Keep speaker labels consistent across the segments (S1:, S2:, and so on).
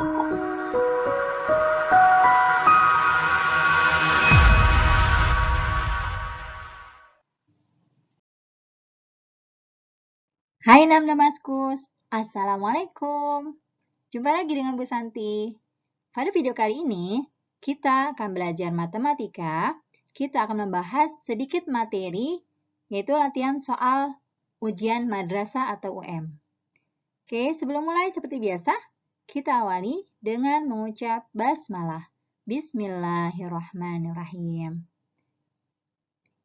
S1: Hai Namnamaskus, Assalamualaikum. Jumpa lagi dengan Bu Santi. Pada video kali ini, kita akan belajar matematika. Kita akan membahas sedikit materi, yaitu latihan soal ujian madrasah atau UM. Oke, sebelum mulai seperti biasa, kita awali dengan mengucap basmalah. Bismillahirrahmanirrahim.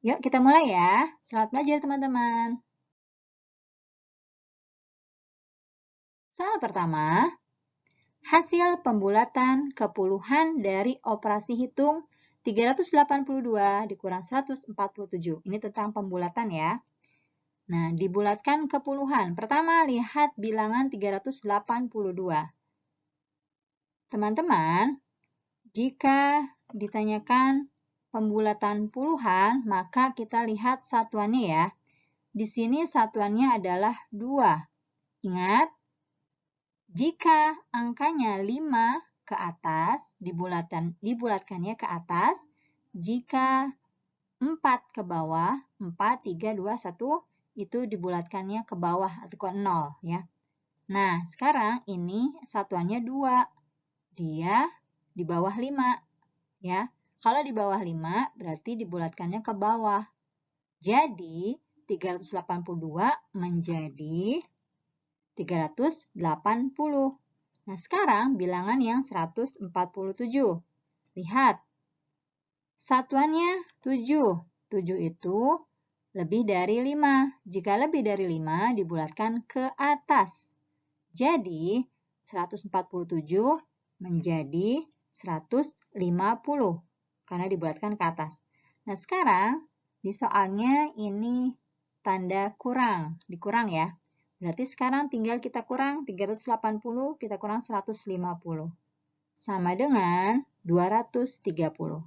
S1: Yuk kita mulai ya. Selamat belajar teman-teman. Soal pertama, hasil pembulatan kepuluhan dari operasi hitung 382 dikurang 147. Ini tentang pembulatan ya. Nah, dibulatkan kepuluhan. Pertama, lihat bilangan 382. Teman-teman, jika ditanyakan pembulatan puluhan, maka kita lihat satuannya ya. Di sini satuannya adalah 2. Ingat, jika angkanya 5 ke atas, dibulatkannya ke atas. Jika 4 ke bawah, 4, 3, 2, 1, itu dibulatkannya ke bawah atau ke 0 ya. Nah, sekarang ini satuannya 2. Dia di bawah 5 ya. Kalau di bawah 5 berarti dibulatkannya ke bawah. Jadi 382 menjadi 380. Nah, sekarang bilangan yang 147. Lihat, satuannya 7. 7 itu lebih dari 5. Jika lebih dari 5, dibulatkan ke atas. Jadi, 147 menjadi 150 karena dibulatkan ke atas. Nah, sekarang di soalnya ini tanda kurang, dikurang ya. Berarti sekarang tinggal kita kurang 380, kita kurang 150. Sama dengan 230.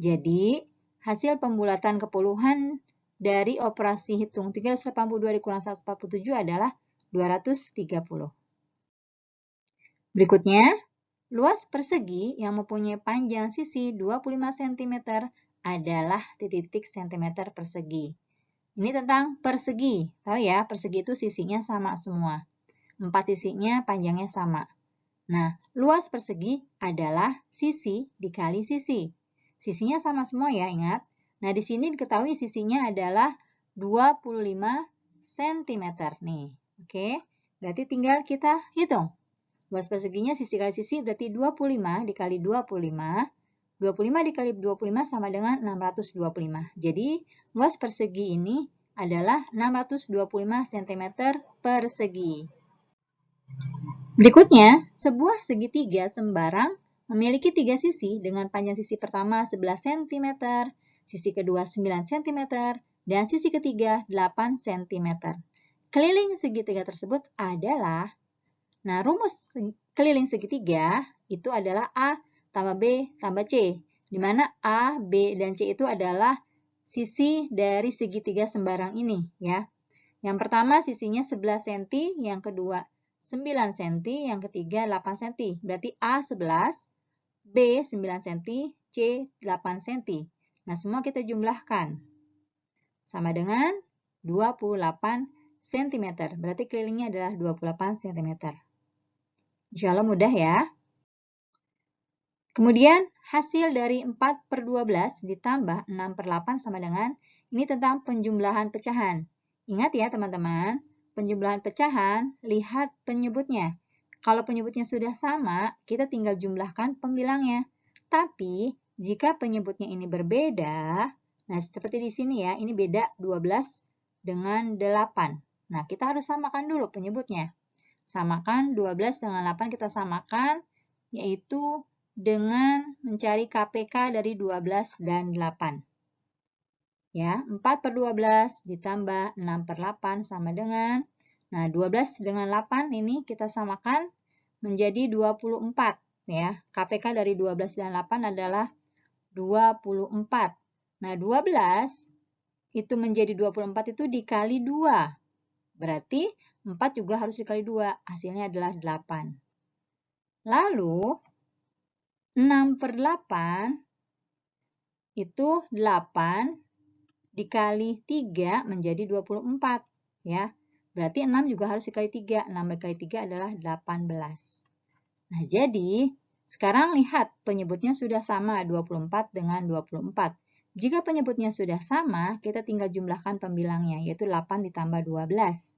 S1: Jadi, hasil pembulatan kepuluhan dari operasi hitung 382 dikurang 147 adalah 230. Berikutnya, luas persegi yang mempunyai panjang sisi 25 cm adalah titik-titik cm persegi. Ini tentang persegi. Tahu ya, persegi itu sisinya sama semua. 4 sisinya panjangnya sama. Nah, luas persegi adalah sisi dikali sisi. Sisinya sama semua ya, ingat. Nah, di sini diketahui sisinya adalah 25 cm nih. Oke, berarti tinggal kita hitung. Luas perseginya sisi kali sisi berarti 25 dikali 25. 25 dikali 25 sama dengan 625. Jadi, luas persegi ini adalah 625 cm persegi. Berikutnya, sebuah segitiga sembarang memiliki 3 sisi dengan panjang sisi pertama 11 cm, sisi kedua 9 cm, dan sisi ketiga 8 cm. Keliling segitiga tersebut adalah, nah rumus keliling segitiga itu adalah A tambah B tambah C, di mana A, B, dan C itu adalah sisi dari segitiga sembarang ini ya. Yang pertama sisinya 11 cm, yang kedua 9 cm, yang ketiga 8 cm. Berarti A 11, B 9 cm, C 8 cm. Nah, semua kita jumlahkan. Sama dengan 28 cm. Berarti kelilingnya adalah 28 cm. Insya Allah mudah ya. Kemudian hasil dari 4/12 ditambah 6/8 sama dengan, ini tentang penjumlahan pecahan. Ingat ya teman-teman, penjumlahan pecahan, lihat penyebutnya. Kalau penyebutnya sudah sama, kita tinggal jumlahkan pembilangnya. Tapi jika penyebutnya ini berbeda, nah seperti di sini ya, ini beda 12 dengan 8. Nah, kita harus samakan dulu penyebutnya. Samakan 12 dengan 8 kita samakan, yaitu dengan mencari KPK dari 12 dan 8. Ya, 4/12 ditambah 6/8 sama dengan, nah 12 dengan 8 ini kita samakan menjadi 24. Ya, KPK dari 12 dan 8 adalah 24. Nah, 12 itu menjadi 24 itu dikali 2. Berarti 4 juga harus dikali 2, hasilnya adalah 8. Lalu 6/8 itu 8 dikali 3 menjadi 24. Ya. Berarti 6 juga harus dikali 3. 6 dikali 3 adalah 18. Nah, jadi sekarang lihat penyebutnya sudah sama 24 dengan 24. Jika penyebutnya sudah sama, kita tinggal jumlahkan pembilangnya, yaitu 8 ditambah 12.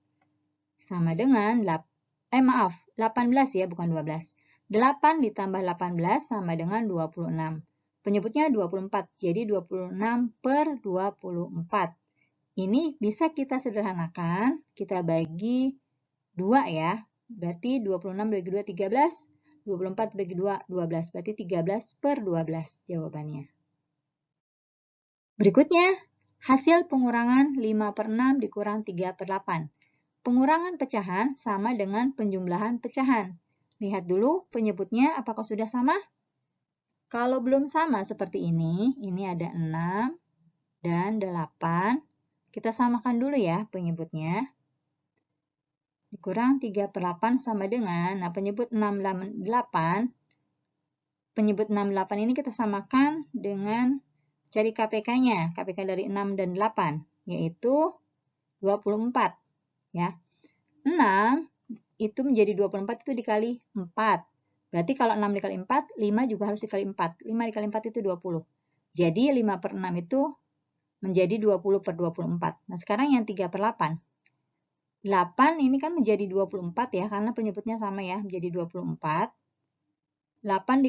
S1: Sama dengan 18 ya, bukan 12. 8 ditambah 18 sama dengan 26. Penyebutnya 24, jadi 26/24. Ini bisa kita sederhanakan, kita bagi 2 ya. Berarti 26 bagi 2, 13. 24 bagi 2, 12. Berarti 13/12 jawabannya. Berikutnya, hasil pengurangan 5/6 dikurang 3/8. Pengurangan pecahan sama dengan penjumlahan pecahan. Lihat dulu penyebutnya apakah sudah sama? Kalau belum sama seperti ini ada 6 dan 8. Kita samakan dulu ya penyebutnya. Dikurang 3/8 sama dengan, nah penyebut 6/8 ini kita samakan dengan cari KPK-nya, KPK dari 6 dan 8, yaitu 24. Ya. 6 itu menjadi 24 itu dikali 4. Berarti kalau 6 dikali 4, 5 juga harus dikali 4. 5 dikali 4 itu 20. Jadi 5/6 itu menjadi 20/24. Nah sekarang yang 3/8. 8 ini kan menjadi 24 ya, karena penyebutnya sama ya, menjadi 24. 8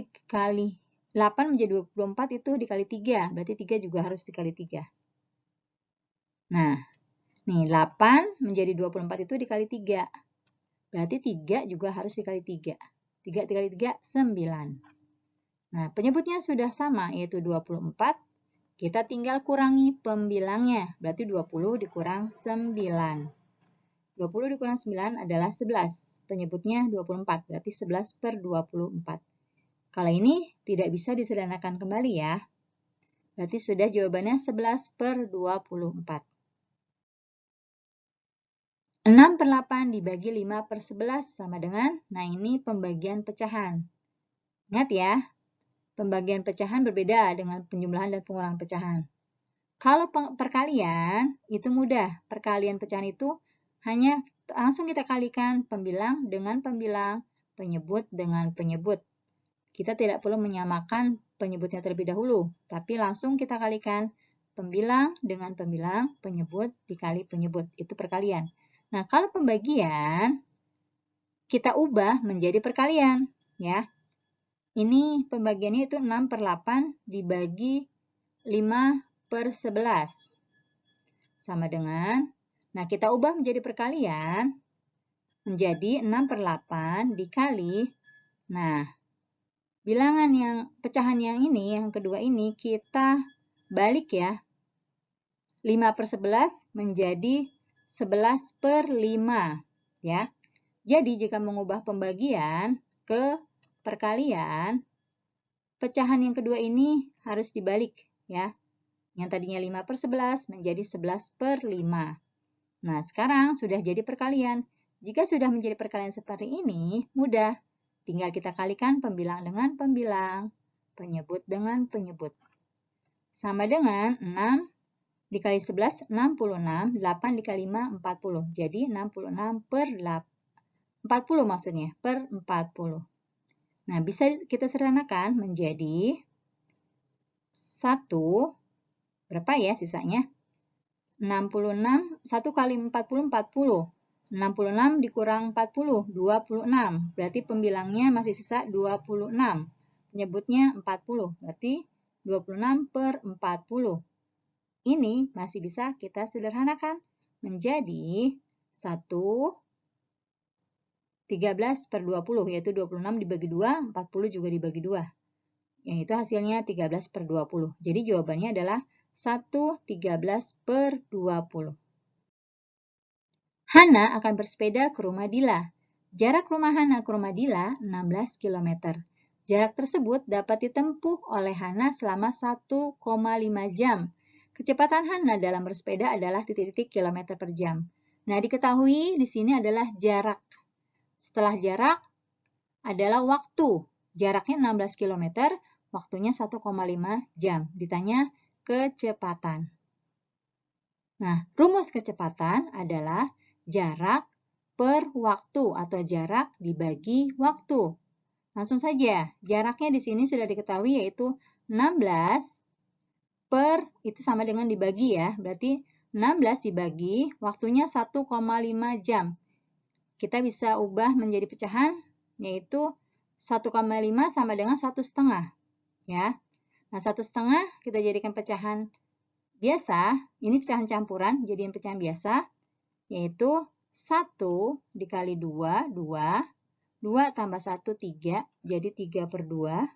S1: menjadi 24 itu dikali 3, berarti 3 juga harus dikali 3. Nah, nih 8 menjadi 24 itu dikali 3. Berarti 3 juga harus dikali 3. 3 dikali 3, 9. Nah, penyebutnya sudah sama, yaitu 24. Kita tinggal kurangi pembilangnya, berarti 20 dikurang 9. 20 dikurang 9 adalah 11. Penyebutnya 24, berarti 11/24. Kalau ini tidak bisa disederhanakan kembali ya. Berarti sudah jawabannya 11/24. 6/8 dibagi 5/11 sama dengan, nah ini pembagian pecahan. Ingat ya, pembagian pecahan berbeda dengan penjumlahan dan pengurangan pecahan. Kalau perkalian, itu mudah. Perkalian pecahan itu hanya langsung kita kalikan pembilang dengan pembilang, penyebut dengan penyebut. Kita tidak perlu menyamakan penyebutnya terlebih dahulu, tapi langsung kita kalikan pembilang dengan pembilang, penyebut dikali penyebut. Itu perkalian. Nah, kalau pembagian, kita ubah menjadi perkalian. Ya. Ini pembagiannya itu 6/8 dibagi 5/11. Sama dengan, nah kita ubah menjadi perkalian, menjadi 6/8 dikali, nah bilangan pecahan yang ini, yang kedua ini, kita balik ya. 5/11 menjadi 11/5. Ya. Jadi, jika mengubah pembagian ke perkalian, pecahan yang kedua ini harus dibalik. Ya. Yang tadinya 5/11 menjadi 11/5. Nah, sekarang sudah jadi perkalian. Jika sudah menjadi perkalian seperti ini, mudah. Tinggal kita kalikan pembilang dengan pembilang, penyebut dengan penyebut. Sama dengan 6 dikali 11, 66, 8 dikali 5, 40. Jadi 66/40 maksudnya, per 40. Nah, bisa kita sederhanakan menjadi 1, berapa ya sisanya? 66, 1 kali 40, 40. 66 dikurang 40, 26. Berarti pembilangnya masih sisa 26. Penyebutnya 40, berarti 26/40. Ini masih bisa kita sederhanakan menjadi 1 13/20, yaitu 26 dibagi 2, 40 juga dibagi 2. Yang itu hasilnya 13/20. Jadi jawabannya adalah 1 13/20. Hana akan bersepeda ke rumah Dila. Jarak rumah Hana ke rumah Dila 16 km. Jarak tersebut dapat ditempuh oleh Hana selama 1,5 jam. Kecepatan Hana dalam bersepeda adalah titik-titik kilometer per jam. Nah, diketahui di sini adalah jarak. Setelah jarak, adalah waktu. Jaraknya 16 km, waktunya 1,5 jam. Ditanya kecepatan. Nah, rumus kecepatan adalah jarak per waktu atau jarak dibagi waktu. Langsung saja, jaraknya di sini sudah diketahui yaitu 16 per, itu sama dengan dibagi ya, berarti 16 dibagi, waktunya 1,5 jam. Kita bisa ubah menjadi pecahan, yaitu 1,5 sama dengan 1,5. Ya. Nah, 1,5 kita jadikan pecahan biasa, ini pecahan campuran, jadikan pecahan biasa, yaitu 1 dikali 2, 2, 2 tambah 1, 3, jadi 3/2.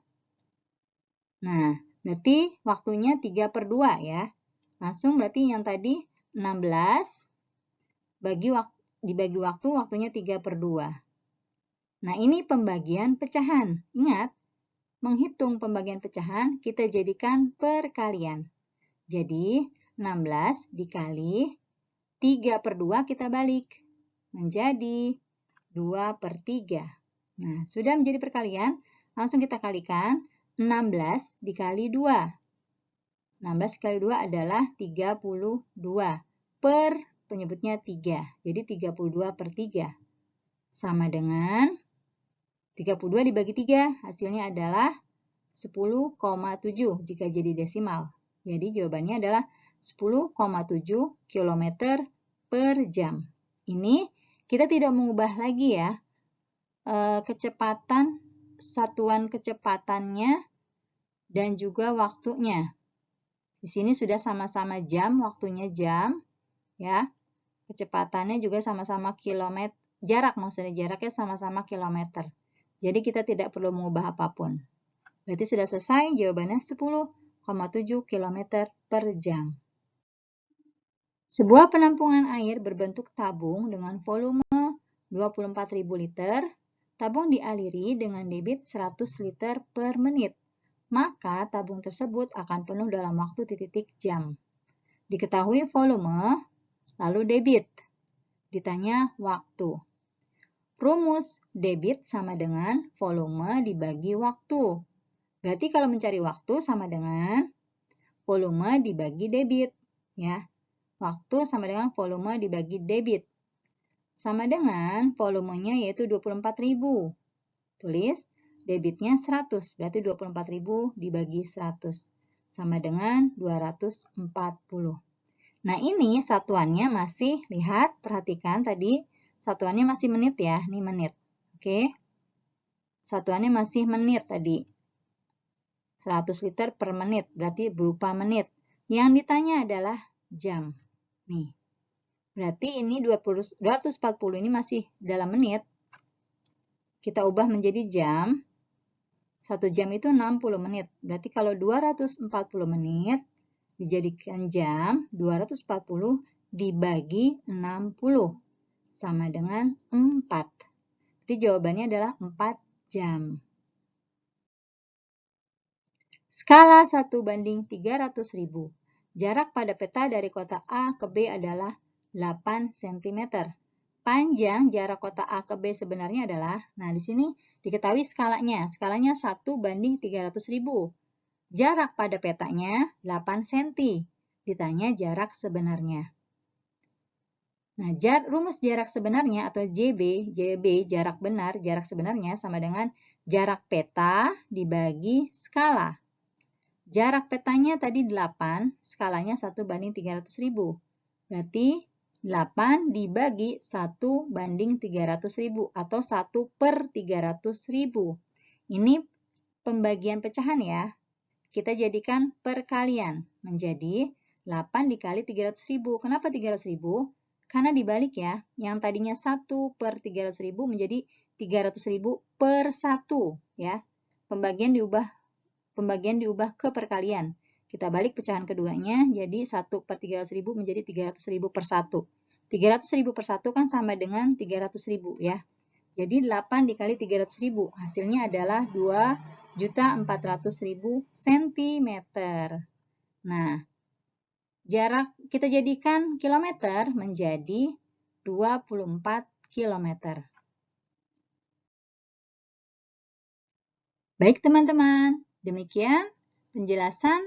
S1: Nah, berarti waktunya 3/2 ya. Langsung berarti yang tadi 16 dibagi waktu, waktunya 3/2. Nah, ini pembagian pecahan. Ingat, menghitung pembagian pecahan kita jadikan perkalian. Jadi, 16 dikali 3/2 kita balik. Menjadi 2/3. Nah, sudah menjadi perkalian, langsung kita kalikan 16 dikali 2. 16 dikali 2 adalah 32 per penyebutnya 3. Jadi 32/3 sama dengan 32 dibagi 3, hasilnya adalah 10,7 jika jadi desimal. Jadi jawabannya adalah 10,7 km per jam. Ini kita tidak mengubah lagi ya kecepatan, satuan kecepatannya dan juga waktunya. Di sini sudah sama-sama jam, waktunya jam, ya. Kecepatannya juga sama-sama kilometer, jaraknya sama-sama kilometer. Jadi kita tidak perlu mengubah apapun. Berarti sudah selesai, jawabannya 10,7 km per jam. Sebuah penampungan air berbentuk tabung dengan volume 24.000 liter, tabung dialiri dengan debit 100 liter per menit. Maka tabung tersebut akan penuh dalam waktu titik jam. Diketahui volume, lalu debit. Ditanya waktu. Rumus debit sama dengan volume dibagi waktu. Berarti kalau mencari waktu sama dengan volume dibagi debit. Ya. Waktu sama dengan volume dibagi debit. Sama dengan volumenya yaitu 24.000. Tulis debitnya 100, berarti 24.000 dibagi 100. Sama dengan 240. Nah ini satuannya masih, lihat, perhatikan tadi. Satuannya masih menit ya, ini menit. Oke. Satuannya masih menit tadi. 100 liter per menit, berarti berupa menit. Yang ditanya adalah jam. Nih. Berarti ini 240 ini masih dalam menit. Kita ubah menjadi jam. 1 jam itu 60 menit. Berarti kalau 240 menit dijadikan jam, 240 dibagi 60. Sama dengan 4. Jadi jawabannya adalah 4 jam. Skala 1:300.000. Jarak pada peta dari kota A ke B adalah 8 cm. Panjang jarak kota A ke B sebenarnya adalah, nah di sini diketahui skalanya. Skalanya 1:300.000. Jarak pada petanya 8 cm. Ditanya jarak sebenarnya. Nah, rumus jarak sebenarnya atau JB jarak benar, jarak sebenarnya sama dengan jarak peta dibagi skala. Jarak petanya tadi 8, skalanya 1:300.000. Berarti 8 dibagi 1:300.000 atau 1/300.000. Ini pembagian pecahan ya. Kita jadikan perkalian menjadi 8 dikali 300.000. Kenapa 300.000? Karena dibalik ya, yang tadinya 1/300.000 menjadi 300.000 per 1 ya. Pembagian diubah ke perkalian. Kita balik pecahan keduanya, jadi 1/300.000 menjadi 300.000 per 1. 300.000 per 1 kan sama dengan 300.000 ya. Jadi 8 dikali 300.000, hasilnya adalah 2.400.000 cm. Nah, jarak kita jadikan kilometer menjadi 24 km. Baik teman-teman, demikian penjelasan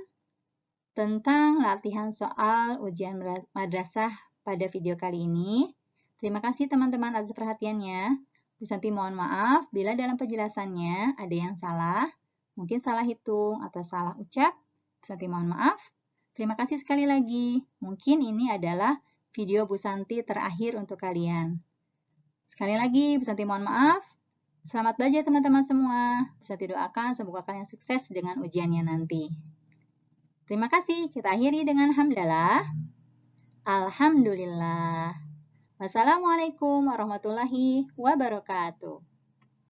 S1: tentang latihan soal ujian madrasah pada video kali ini. Terima kasih teman-teman atas perhatiannya. Bu Santi mohon maaf bila dalam penjelasannya ada yang salah, mungkin salah hitung atau salah ucap. Bu Santi mohon maaf. Terima kasih sekali lagi. Mungkin ini adalah video Bu Santi terakhir untuk kalian. Sekali lagi, Bu Santi mohon maaf. Selamat belajar teman-teman semua. Bu Santi doakan semoga kalian sukses dengan ujiannya nanti. Terima kasih. Kita akhiri dengan hamdalah. Alhamdulillah. Wassalamualaikum warahmatullahi wabarakatuh.